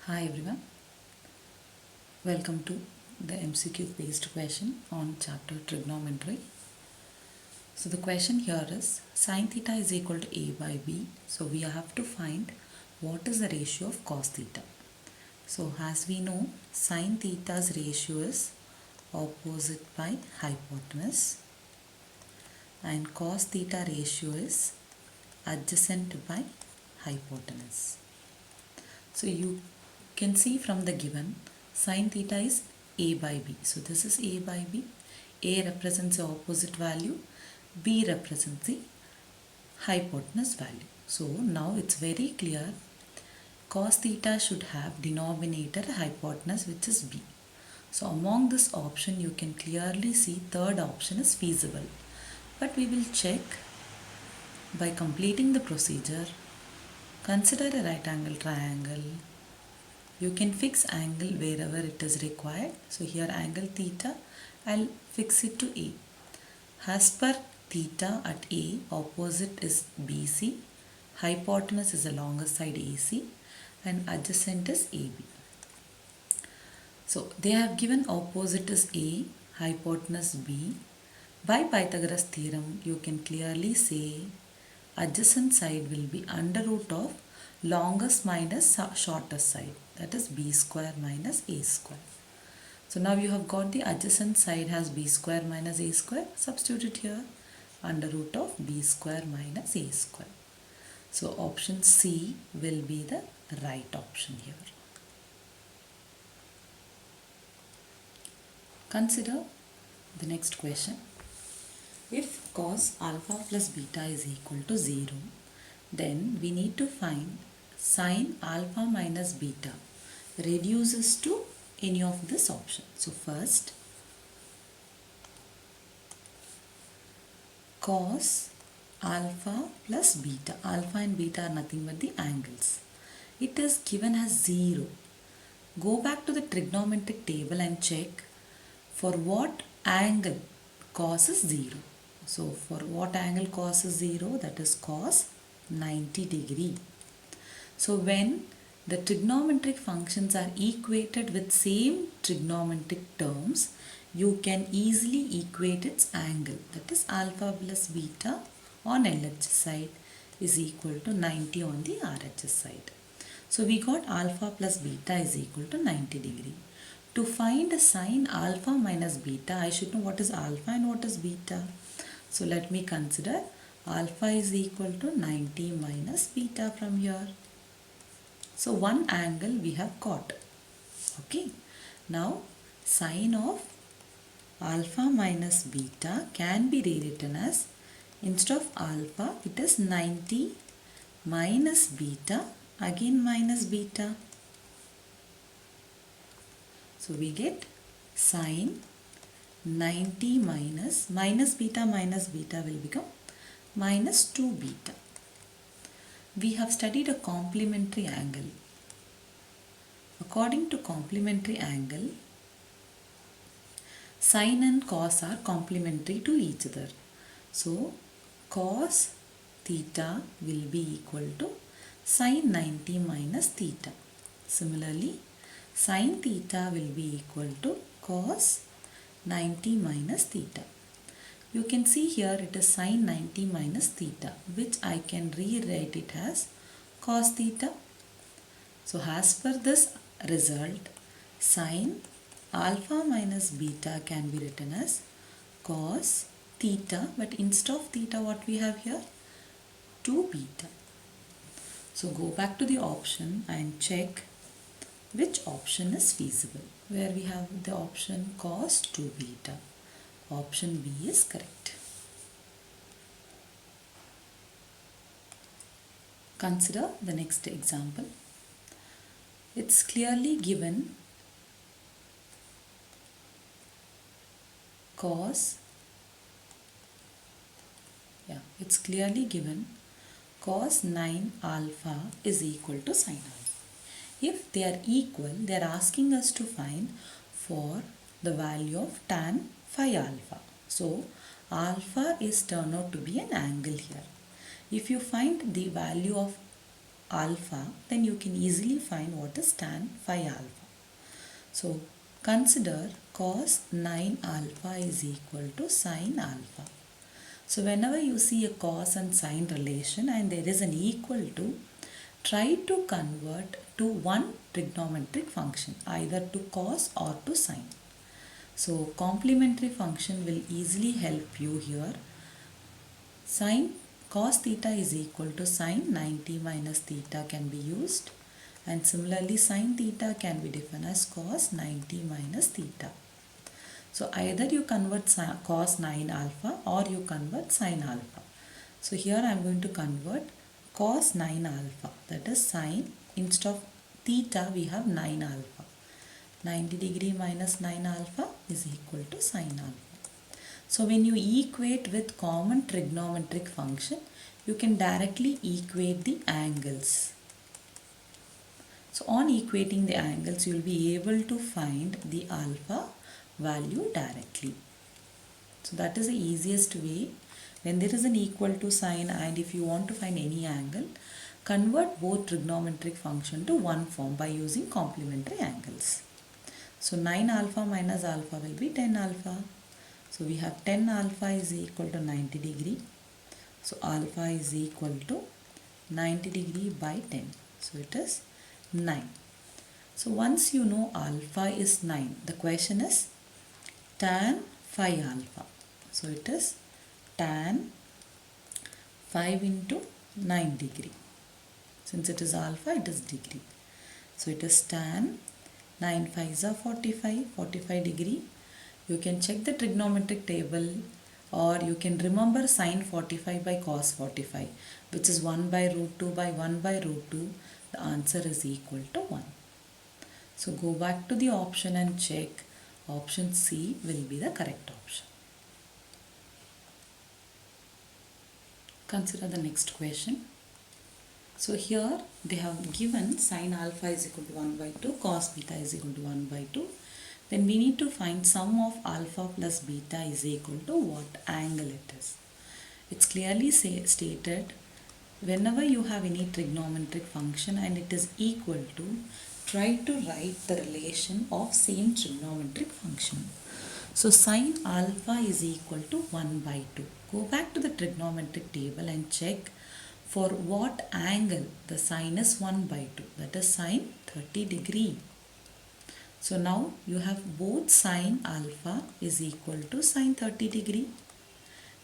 Hi everyone, welcome to the MCQ based question on chapter trigonometry. So the question here is sin theta is equal to a by b. So we have to find what is the ratio of cos theta. So as we know, sin theta's ratio is opposite by hypotenuse and cos theta ratio is adjacent by hypotenuse. So you can see from the given sin theta is a by b. So this is a by b. A represents the opposite value, b represents the hypotenuse value. So now it's very clear cos theta should have denominator hypotenuse which is b. So among this option you can clearly see third option is feasible. But we will check by completing the procedure. Consider a right angle triangle. You can fix angle wherever it is required. So here angle theta, I'll fix it to A. As per theta at A, opposite is BC, hypotenuse is the longest side AC and adjacent is AB. So they have given opposite is A, hypotenuse B. By Pythagoras theorem, you can clearly say adjacent side will be under root of longest minus shortest side, that is b square minus a square. So now you have got the adjacent side has b square minus a square, substitute it here, under root of b square minus a square. So option C will be the right option here. Consider the next question. If cos alpha plus beta is equal to 0, then we need to find sin alpha minus beta reduces to any of this option. So first, cos alpha plus beta. Alpha and beta are nothing but the angles. It is given as 0. Go back to the trigonometric table and check for what angle cos is 0. So for what angle cos is 0, that is cos 90 degree. So when the trigonometric functions are equated with same trigonometric terms, you can easily equate its angle. That is alpha plus beta on LHS side is equal to 90 on the RHS side. So we got alpha plus beta is equal to 90 degree. To find a sin alpha minus beta, I should know what is alpha and what is beta. So let me consider alpha is equal to 90 minus beta from here. So one angle we have got. Okay. Now sin of alpha minus beta can be rewritten as, instead of alpha it is 90 minus beta, again minus beta. So we get sin 90 minus beta will become minus 2 beta. We have studied a complementary angle. According to complementary angle, sin and cos are complementary to each other. So cos theta will be equal to sin 90 minus theta. Similarly, sin theta will be equal to cos 90 minus theta. You can see here it is sin 90 minus theta, which I can rewrite it as cos theta. So as per this result, sin alpha minus beta can be written as cos theta, but instead of theta what we have here? 2 beta. So go back to the option and check which option is feasible, where we have the option cos 2 beta. Option B is correct. Consider the next example. It's clearly given cos 9 alpha is equal to sin alpha. If they are equal, they are asking us to find for the value of tan phi alpha. So alpha is turned out to be an angle here. If you find the value of alpha, then you can easily find what is tan phi alpha. So consider cos 9 alpha is equal to sin alpha. So whenever you see a cos and sin relation and there is an equal to, try to convert to one trigonometric function, either to cos or to sin. So complementary function will easily help you here. Sin cos theta is equal to sin 90 minus theta can be used, and similarly sin theta can be defined as cos 90 minus theta. So either you convert cos 9 alpha or you convert sin alpha. So here I am going to convert cos 9 alpha, that is sin, instead of theta we have 9 alpha. 90 degree minus 9 alpha is equal to sin alpha. So when you equate with common trigonometric function, you can directly equate the angles. So on equating the angles, you will be able to find the alpha value directly. So that is the easiest way. When there is an equal to sign and if you want to find any angle, convert both trigonometric function to one form by using complementary angles. So 9 alpha minus alpha will be 10 alpha. So we have 10 alpha is equal to 90 degree. So alpha is equal to 90 degree by 10. So it is 9. So once you know alpha is 9, the question is tan phi alpha. So it is tan 5 into 9 degree. Since it is alpha, it is degree. So it is tan 9 5s are 45 degree. You can check the trigonometric table, or you can remember sin 45 by cos 45, which is 1 by root 2 by 1 by root 2. The answer is equal to 1. So go back to the option and check. Option C will be the correct option. Consider the next question. So here they have given sin alpha is equal to 1 by 2, cos beta is equal to 1 by 2. Then we need to find sum of alpha plus beta is equal to what angle it is. It's clearly stated, whenever you have any trigonometric function and it is equal to, try to write the relation of same trigonometric function. So sin alpha is equal to 1 by 2. Go back to the trigonometric table and check for what angle the sin is 1 by 2, that is sin 30 degree. So now you have both sin alpha is equal to sin 30 degree.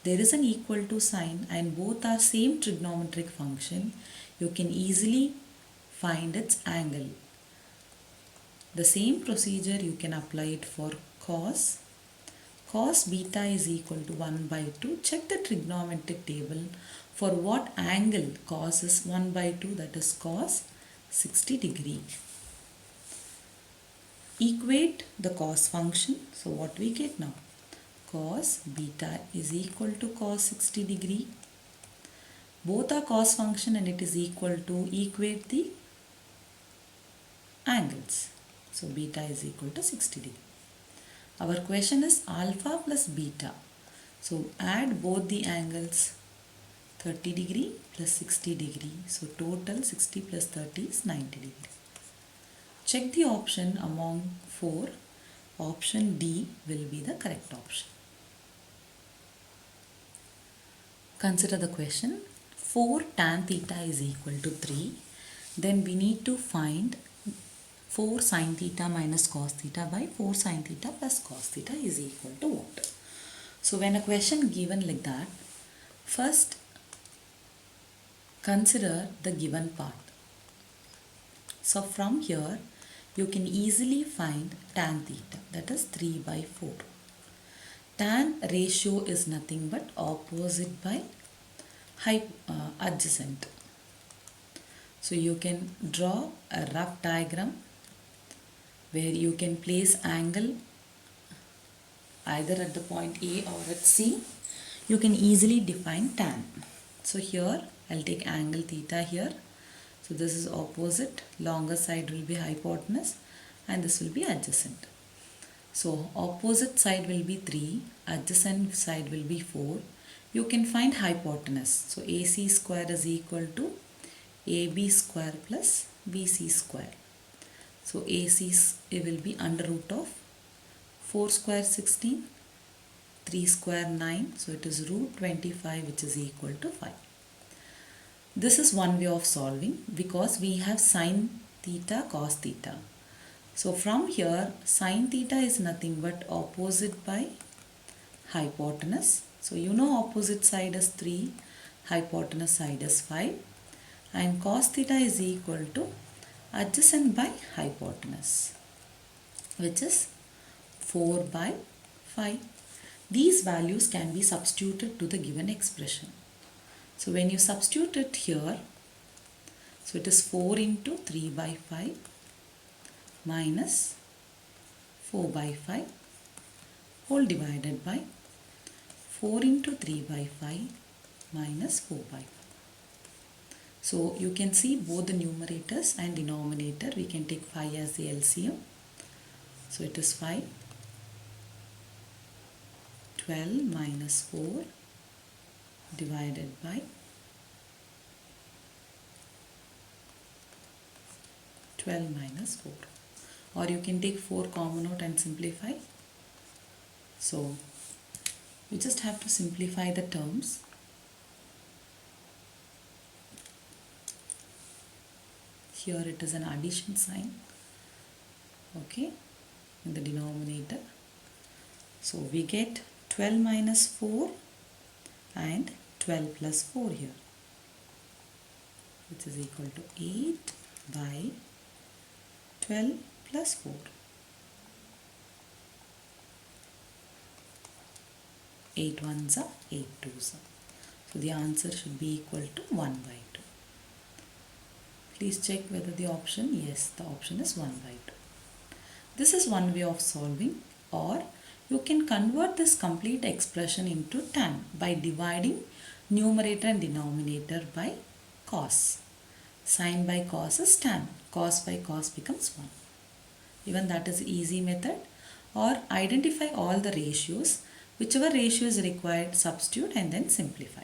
There is an equal to sign and both are same trigonometric function. You can easily find its angle. The same procedure you can apply it for cos. Cos beta is equal to 1 by 2. Check the trigonometric table for what angle cos is 1 by 2, that is cos 60 degree. Equate the cos function. So what we get now? Cos beta is equal to cos 60 degree. Both are cos function and it is equal to equate the angles. So beta is equal to 60 degree. Our question is alpha plus beta. So add both the angles, 30 degree plus 60 degree. So total 60 plus 30 is 90 degree. Check the option among 4. Option D will be the correct option. Consider the question. 4 tan theta is equal to 3. Then we need to find 4 sin theta minus cos theta by 4 sin theta plus cos theta is equal to what? So when a question given like that, first consider the given part. So from here you can easily find tan theta, that is 3 by 4. Tan ratio is nothing but opposite by adjacent. So you can draw a rough diagram where you can place angle either at the point A or at C. You can easily define tan. So here I'll take angle theta here. So this is opposite, longer side will be hypotenuse and this will be adjacent. So opposite side will be 3, adjacent side will be 4. You can find hypotenuse. So AC square is equal to AB square plus BC square. So AC it will be under root of 4 square 16, 3 square 9, so it is root 25, which is equal to 5. This is one way of solving because we have sine theta cos theta. So from here sine theta is nothing but opposite by hypotenuse. So you know opposite side is 3, hypotenuse side is 5, and cos theta is equal to adjacent by hypotenuse, which is 4 by 5. These values can be substituted to the given expression. So when you substitute it here, so it is 4 into 3 by 5 minus 4 by 5 whole divided by 4 into 3 by 5 minus 4 by 5. So you can see both the numerators and denominator. We can take 5 as the LCM. So it is 5. 12 minus 4 divided by 12 minus 4. Or you can take 4 common out and simplify. So we just have to simplify the terms. Here it is an addition sign, okay, in the denominator. So we get 12 minus 4 and 12 plus 4 here, which is equal to 8 by 12 plus 4. 8 ones are 8 twos are. So the answer should be equal to 1 by 2. Please check whether the option, yes, the option is 1 by 2. This is one way of solving, or you can convert this complete expression into tan by dividing numerator and denominator by cos. Sin by cos is tan. Cos by cos becomes 1. Even that is easy method. Or identify all the ratios. Whichever ratio is required, substitute and then simplify.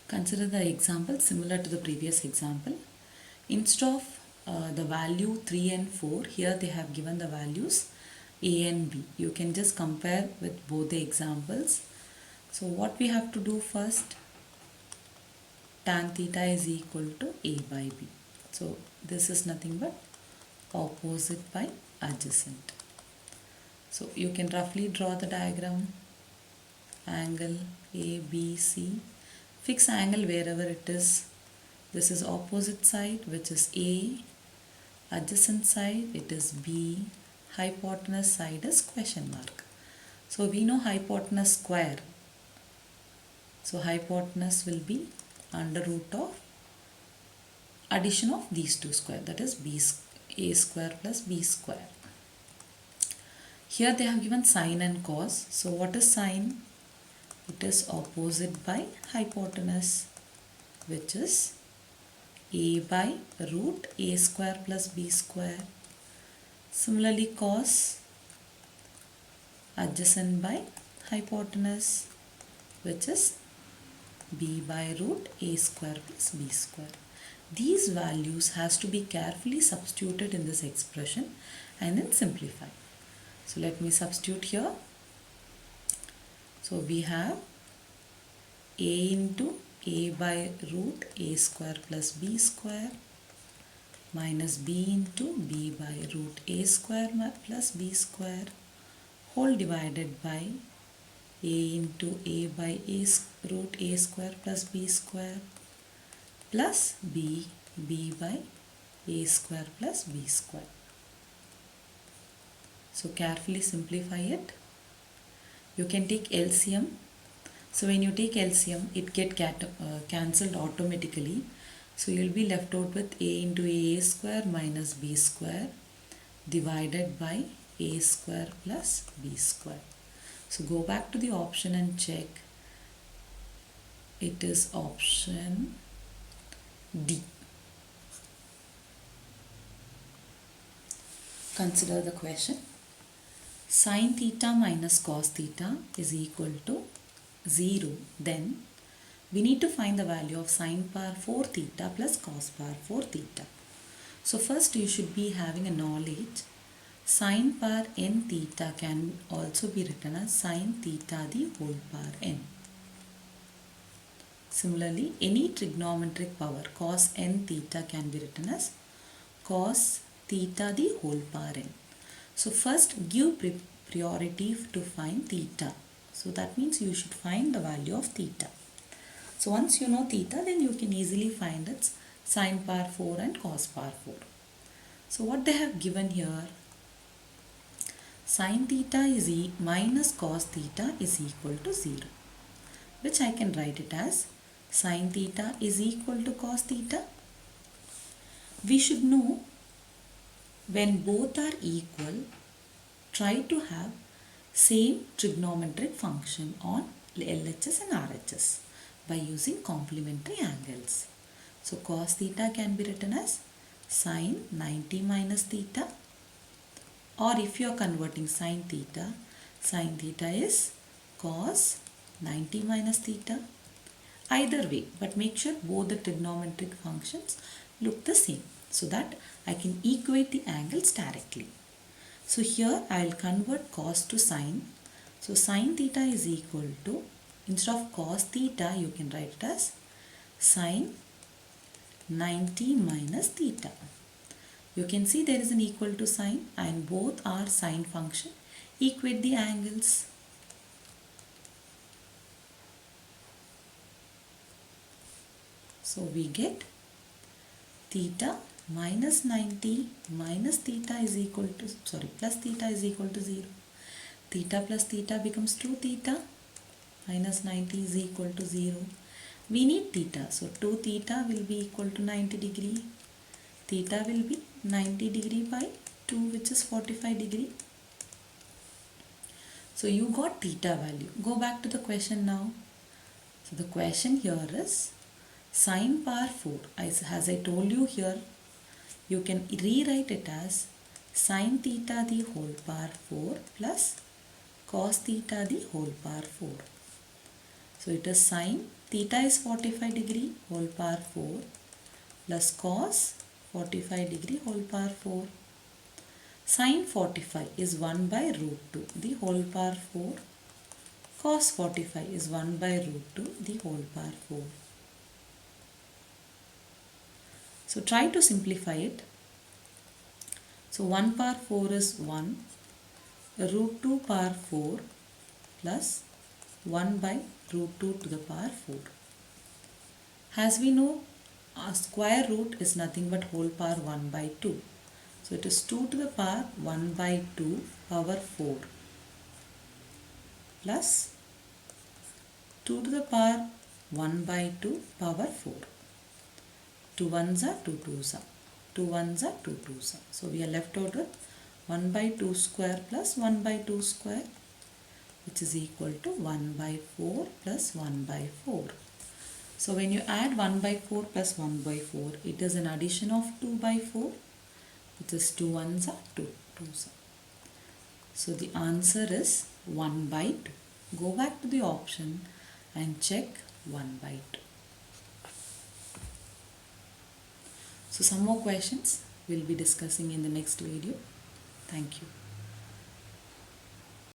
Consider the example similar to the previous example. Instead of the value 3 and 4, here they have given the values A and B. You can just compare with both the examples. So what we have to do first, tan theta is equal to A by B. So this is nothing but opposite by adjacent. So you can roughly draw the diagram. Angle ABC. Fix angle wherever it is. This is opposite side, which is A. Adjacent side, it is B. Hypotenuse side is question mark. So we know hypotenuse square. So hypotenuse will be under root of addition of these two square, that is A square plus B square. Here they have given sine and cos. So what is sine? It is opposite by hypotenuse, which is A by root A square plus B square. Similarly cos, adjacent by hypotenuse, which is B by root A square plus B square. These values has to be carefully substituted in this expression and then simplify. So let me substitute here. So we have A into A by root A square plus B square minus B into B by root A square plus B square whole divided by A into A by root A square plus B square plus B by A square plus B square. So carefully simplify it. You can take LCM. So when you take LCM, it get cancelled automatically. So you will be left out with A into A square minus B square divided by A square plus B square. So go back to the option and check. It is option D. Consider the question. Sin theta minus cos theta is equal to 0. Then we need to find the value of sine power 4 theta plus cos power 4 theta. So first you should be having a knowledge sine power n theta can also be written as sine theta the whole power n. Similarly, any trigonometric power cos n theta can be written as cos theta the whole power n. So first give priority to find theta. So that means you should find the value of theta. So once you know theta, then you can easily find its sine power 4 and cos power 4. So what they have given here, sine theta is minus cos theta is equal to 0, which I can write it as sine theta is equal to cos theta. We should know when both are equal, try to have same trigonometric function on LHS and RHS by using complementary angles. So cos theta can be written as sine 90 minus theta, or if you are converting sine theta is cos 90 minus theta. Either way, but make sure both the trigonometric functions look the same so that I can equate the angles directly. So here I will convert cos to sine. So sine theta is equal to, instead of cos theta, you can write it as sine 90 minus theta. You can see there is an equal to sign and both are sine function. Equate the angles. So we get theta minus 90 minus theta is equal to, plus theta is equal to 0. Theta plus theta becomes 2 theta. Minus 90 is equal to 0. We need theta. So 2 theta will be equal to 90 degree. Theta will be 90 degree by 2, which is 45 degree. So you got theta value. Go back to the question now. So the question here is sine power 4. As I told you here, you can rewrite it as sine theta the whole power 4 plus cos theta the whole power 4. So it is sine theta is 45 degree whole power 4 plus cos 45 degree whole power 4. Sine 45 is 1 by root 2 the whole power 4. Cos 45 is 1 by root 2 the whole power 4. So try to simplify it. So 1 power 4 is 1, root 2 power 4 plus 1 by root 2 to the power 4. As we know, a square root is nothing but whole power 1 by 2. So it is 2 to the power 1 by 2 power 4 plus 2 to the power 1 by 2 power 4. 2 ones are 2 twos are. 2 ones are 2 twos are. So we are left out with 1 by 2 square plus 1 by 2 square, which is equal to 1 by 4 plus 1 by 4. So when you add 1 by 4 plus 1 by 4, it is an addition of 2 by 4, which is 2 ones are 2 twos are. So the answer is 1 by 2. Go back to the option and check 1 by 2. So some more questions we'll be discussing in the next video. Thank you.